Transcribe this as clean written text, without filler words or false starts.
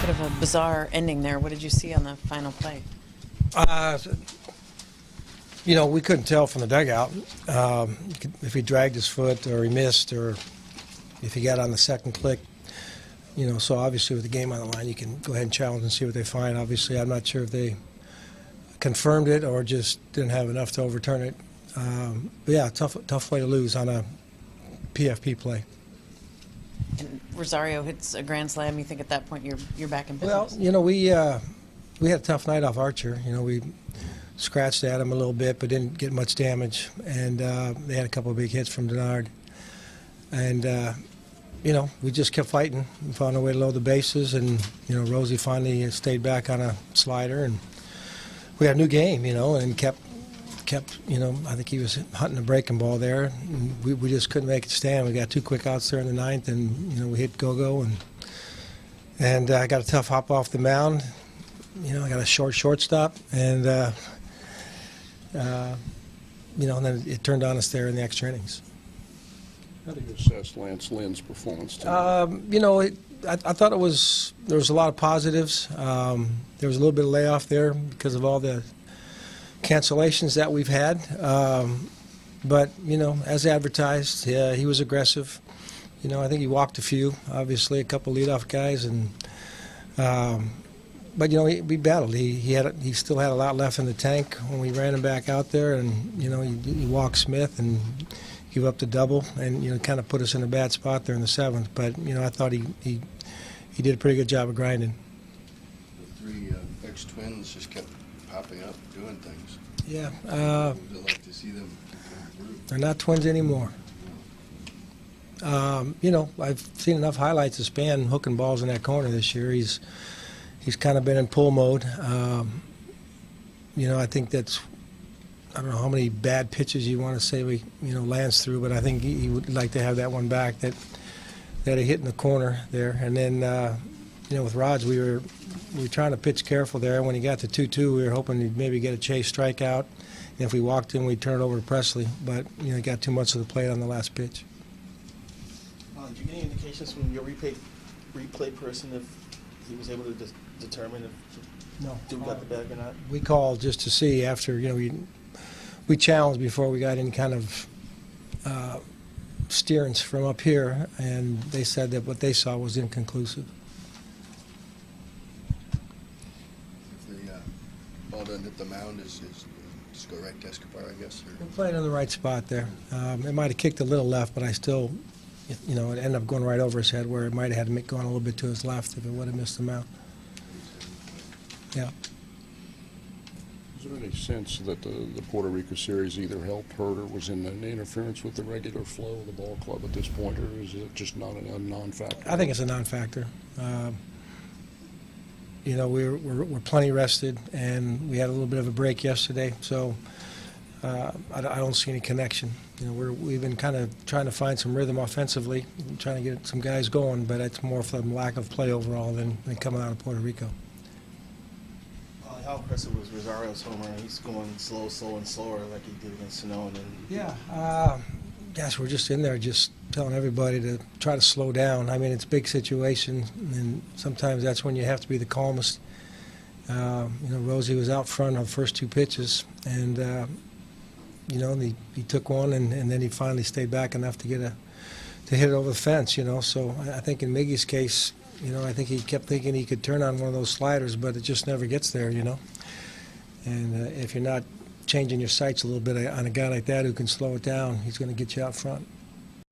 bit of a bizarre ending there. What did you see on the final play? We couldn't tell from the dugout if he dragged his foot or he missed or if he got on the second click. So obviously with the game on the line, you can go ahead and challenge and see what they find. Obviously, I'm not sure if they confirmed it or just didn't have enough to overturn it. But yeah, tough way to lose on a PFP play. And Rosario hits a grand slam. You think at that point you're back in business? Well, we had a tough night off Archer. We scratched at him a little bit, but didn't get much damage. And they had a couple of big hits from Denard. And we just kept fighting and found a way to load the bases. And Rosie finally stayed back on a slider, and we had a new game. And kept. I think he was hunting a breaking ball there. And we just couldn't make it stand. We got two quick outs there in the ninth, and we hit go-go, and I got a tough hop off the mound. I got a shortstop, and and then it turned on us there in the extra innings. How do you assess Lance Lynn's performance tonight? I thought there was a lot of positives. There was a little bit of layoff there because of all the cancellations that we've had, but as advertised, he was aggressive. I think he walked a few, obviously a couple leadoff guys, and but we battled. He still had a lot left in the tank when we ran him back out there, and he walked Smith and gave up the double, and kind of put us in a bad spot there in the seventh. But I thought he did a pretty good job of grinding. The three ex-twins just kept popping up, doing things. Yeah. Would like to see them improve. They're not twins anymore. I've seen enough highlights of Span hooking balls in that corner this year. He's kind of been in pull mode. I think I don't know how many bad pitches you want to say we lands through, but I think he would like to have that one back that he hit in the corner there. And then with Raj, we were trying to pitch careful there. When he got to 2-2, we were hoping he'd maybe get a chase strikeout. And if we walked in, we'd turn it over to Presley. But he got too much of the plate on the last pitch. Did you get any indications from your replay person if he was able to determine if No. Duke got the bag or not? We called just to see after we challenged before we got any kind of steerance from up here, and they said that what they saw was inconclusive. If the ball doesn't hit the mound, is just go right to Escobar, I guess? Or? We're playing in the right spot there. It might have kicked a little left, but I still, it ended up going right over his head where it might have had gone a little bit to his left if it would have missed him out. Yeah. Is there any sense that the Puerto Rico series either helped, hurt, or was in an interference with the regular flow of the ball club at this point, or is it just not a non-factor? I think it's a non-factor. We're plenty rested, and we had a little bit of a break yesterday, so I don't see any connection. We've been kind of trying to find some rhythm offensively, trying to get some guys going, but it's more from lack of play overall than coming out of Puerto Rico. How impressive was Rosario's homer? He's going slow and slower like he did against Sano. Yeah. Gosh, we're just in there just telling everybody to try to slow down. I mean, it's a big situation, and sometimes that's when you have to be the calmest. Rosie was out front on the first two pitches, and he took one, and then he finally stayed back enough to hit it over the fence. So I think in Miggy's case, I think he kept thinking he could turn on one of those sliders, but it just never gets there. And if you're not changing your sights a little bit on a guy like that who can slow it down, he's going to get you out front.